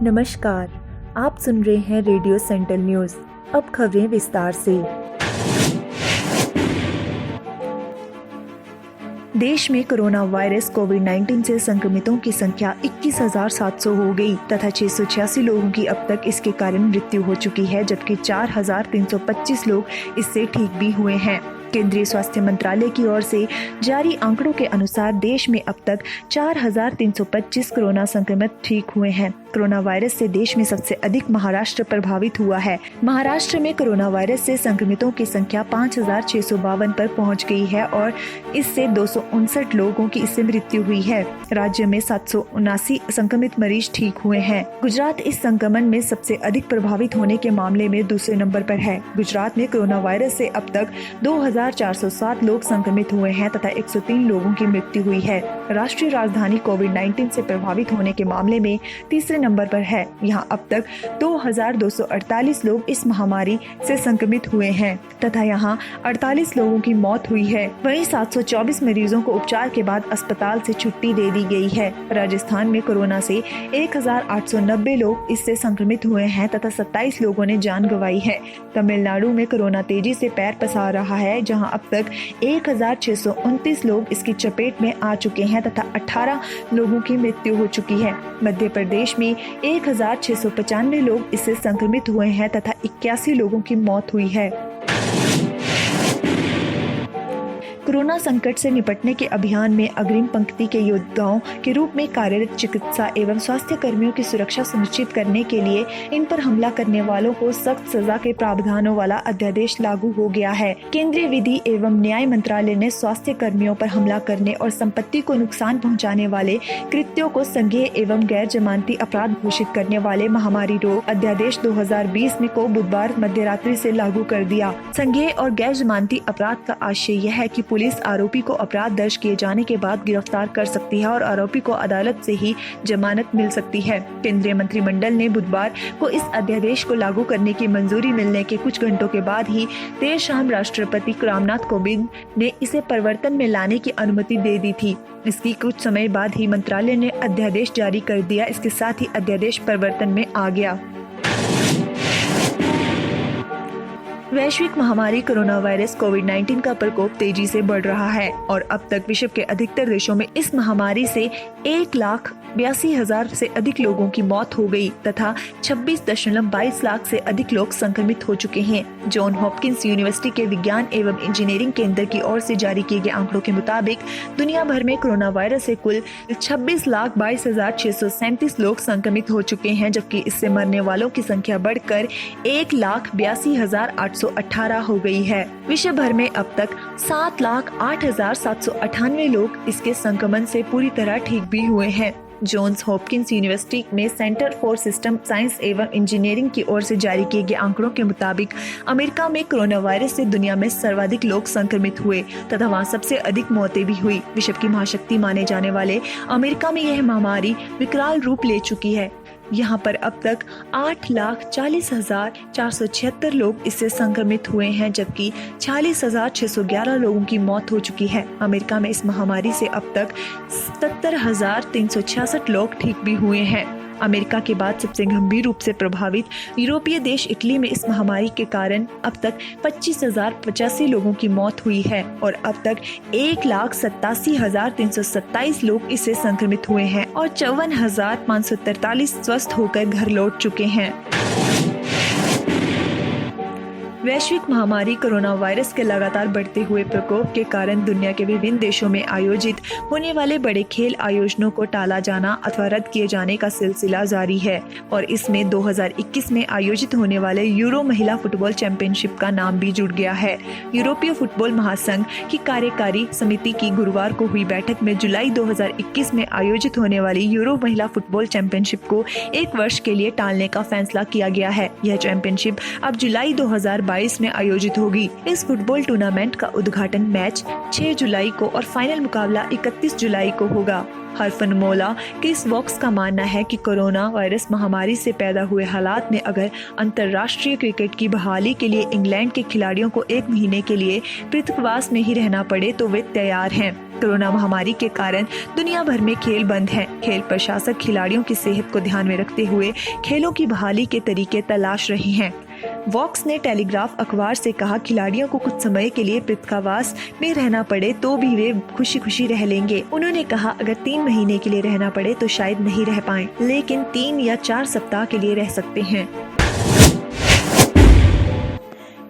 नमस्कार, आप सुन रहे हैं रेडियो सेंट्रल न्यूज। अब खबरें विस्तार से। देश में कोरोना वायरस कोविड-19 से संक्रमितों की संख्या 21,700 हो गई तथा 686 लोगों की अब तक इसके कारण मृत्यु हो चुकी है, जबकि 4,325 लोग इससे ठीक भी हुए हैं। केंद्रीय स्वास्थ्य मंत्रालय की ओर से जारी आंकड़ों के अनुसार देश में अब तक 4,325 कोरोना संक्रमित ठीक हुए हैं। कोरोना वायरस से देश में सबसे अधिक महाराष्ट्र प्रभावित हुआ है। महाराष्ट्र में कोरोना वायरस से संक्रमितों की संख्या 5,652 पर पहुंच गई है और इससे 259 लोगों की इससे मृत्यु हुई है। राज्य में 779 संक्रमित मरीज ठीक हुए हैं। गुजरात इस संक्रमण में सबसे अधिक प्रभावित होने के मामले में दूसरे नंबर पर है। गुजरात में कोरोना वायरस से अब तक 2,407 लोग संक्रमित हुए हैं तथा 103 लोगों की मृत्यु हुई है। राष्ट्रीय राजधानी कोविड-19 से प्रभावित होने के मामले में तीसरे नंबर पर है। यहाँ अब तक 2,248 लोग इस महामारी से संक्रमित हुए हैं तथा यहाँ 48 लोगों की मौत हुई है। वहीं 724 मरीजों को उपचार के बाद अस्पताल से छुट्टी दे दी गई है। राजस्थान में कोरोना से 1,890 लोग इससे संक्रमित हुए हैं तथा 27 लोगों ने जान गंवाई है। तमिलनाडु में कोरोना तेजी से पैर पसार रहा है, जहां अब तक 1,629 लोग इसकी चपेट में आ चुके हैं तथा 18 लोगों की मृत्यु हो चुकी है। मध्य प्रदेश में 1,695 लोग इससे संक्रमित हुए हैं तथा 81 लोगों की मौत हुई है। कोरोना संकट से निपटने के अभियान में अग्रिम पंक्ति के योद्धाओं के रूप में कार्यरत चिकित्सा एवं स्वास्थ्य कर्मियों की सुरक्षा सुनिश्चित करने के लिए इन पर हमला करने वालों को सख्त सजा के प्रावधानों वाला अध्यादेश लागू हो गया है। केंद्रीय विधि एवं न्याय मंत्रालय ने स्वास्थ्य कर्मियों पर हमला करने और संपत्ति को नुकसान पहुँचाने वाले कृत्यों को संज्ञेय एवं गैर जमानती अपराध घोषित करने वाले महामारी रोग अध्यादेश 2020 में को बुधवार मध्यरात्रि से लागू कर दिया। संज्ञेय और गैर जमानती अपराध का आशय यह है कि पुलिस आरोपी को अपराध दर्ज किए जाने के बाद गिरफ्तार कर सकती है और आरोपी को अदालत से ही जमानत मिल सकती है। केंद्रीय मंत्रिमंडल ने बुधवार को इस अध्यादेश को लागू करने की मंजूरी मिलने के कुछ घंटों के बाद ही देर शाम राष्ट्रपति रामनाथ कोविंद ने इसे परिवर्तन में लाने की अनुमति दे दी थी। इसकी कुछ समय बाद ही मंत्रालय ने अध्यादेश जारी कर दिया। इसके साथ ही अध्यादेश परिवर्तन में आ गया। वैश्विक महामारी कोरोना वायरस कोविड-19 का प्रकोप तेजी से बढ़ रहा है और अब तक विश्व के अधिकतर देशों में इस महामारी से 1,82,000 से अधिक लोगों की मौत हो गई तथा 26.22 लाख से अधिक लोग संक्रमित हो चुके हैं। जॉन हॉपकिंस यूनिवर्सिटी के विज्ञान एवं इंजीनियरिंग केंद्र की ओर से जारी किए गए आंकड़ों के मुताबिक दुनिया भर में कोरोना वायरस से कुल 26,22,637 लोग संक्रमित हो चुके हैं, जबकि इससे मरने वालों की संख्या बढ़कर 1,82,818 हो गई है। विश्व भर में अब तक 7,08,798 लोग इसके संक्रमण से पूरी तरह ठीक भी हुए हैं। जॉन्स हॉपकिंस यूनिवर्सिटी में सेंटर फॉर सिस्टम साइंस एवं इंजीनियरिंग की ओर से जारी किए गए आंकड़ों के मुताबिक अमेरिका में कोरोना वायरस से दुनिया में सर्वाधिक लोग संक्रमित हुए तथा वहां सबसे अधिक मौतें भी हुई। विश्व की महाशक्ति माने जाने वाले अमेरिका में यह महामारी विकराल रूप ले चुकी है। यहाँ पर अब तक 8,40,476 लोग इससे संक्रमित हुए हैं, जबकि 46,611 लोगों की मौत हो चुकी है। अमेरिका में इस महामारी से अब तक 77,366 लोग ठीक भी हुए हैं। अमेरिका के बाद सबसे गंभीर रूप से प्रभावित यूरोपीय देश इटली में इस महामारी के कारण अब तक 25,085 लोगों की मौत हुई है और अब तक 1,87,327 लोग इससे संक्रमित हुए हैं और 54,543 स्वस्थ होकर घर लौट चुके हैं। वैश्विक महामारी कोरोना वायरस के लगातार बढ़ते हुए प्रकोप के कारण दुनिया के विभिन्न देशों में आयोजित होने वाले बड़े खेल आयोजनों को टाला जाना अथवा रद्द किए जाने का सिलसिला जारी है और इसमें 2021 में आयोजित होने वाले यूरो महिला फुटबॉल चैंपियनशिप का नाम भी जुड़ गया है। यूरोपीय फुटबॉल महासंघ की कार्यकारी समिति की गुरुवार को हुई बैठक में जुलाई 2021 में आयोजित होने वाली यूरो महिला फुटबॉल चैंपियनशिप को 1 वर्ष के लिए टालने का फैसला किया गया है। यह चैंपियनशिप अब जुलाई 2022 में आयोजित होगी। इस फुटबॉल टूर्नामेंट का उद्घाटन मैच 6 जुलाई को और फाइनल मुकाबला 31 जुलाई को होगा। हरफनमौला क्रिस वॉक्स का मानना है कि कोरोना वायरस महामारी से पैदा हुए हालात में अगर अंतर्राष्ट्रीय क्रिकेट की बहाली के लिए इंग्लैंड के खिलाड़ियों को 1 महीने के लिए पृथकवास में ही रहना पड़े तो वे तैयार हैं। कोरोना महामारी के कारण दुनिया भर में खेल बंद हैं। खेल प्रशासक खिलाड़ियों की सेहत को ध्यान में रखते हुए खेलों की बहाली के तरीके तलाश रहे हैं। वॉक्स ने टेलीग्राफ अखबार से कहा, खिलाड़ियों को कुछ समय के लिए पृथकावास में रहना पड़े तो भी वे खुशी खुशी रह लेंगे। उन्होंने कहा, अगर 3 महीने के लिए रहना पड़े तो शायद नहीं रह पाएं, लेकिन 3 या 4 सप्ताह के लिए रह सकते हैं।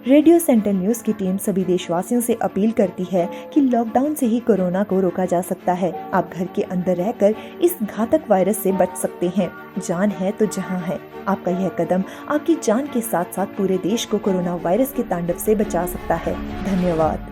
रेडियो सेंट्रल न्यूज की टीम सभी देशवासियों से अपील करती है कि लॉकडाउन से ही कोरोना को रोका जा सकता है। आप घर के अंदर रहकर इस घातक वायरस से बच सकते हैं। जान है तो जहां है। आपका यह कदम आपकी जान के साथ साथ पूरे देश को कोरोना वायरस के तांडव से बचा सकता है। धन्यवाद।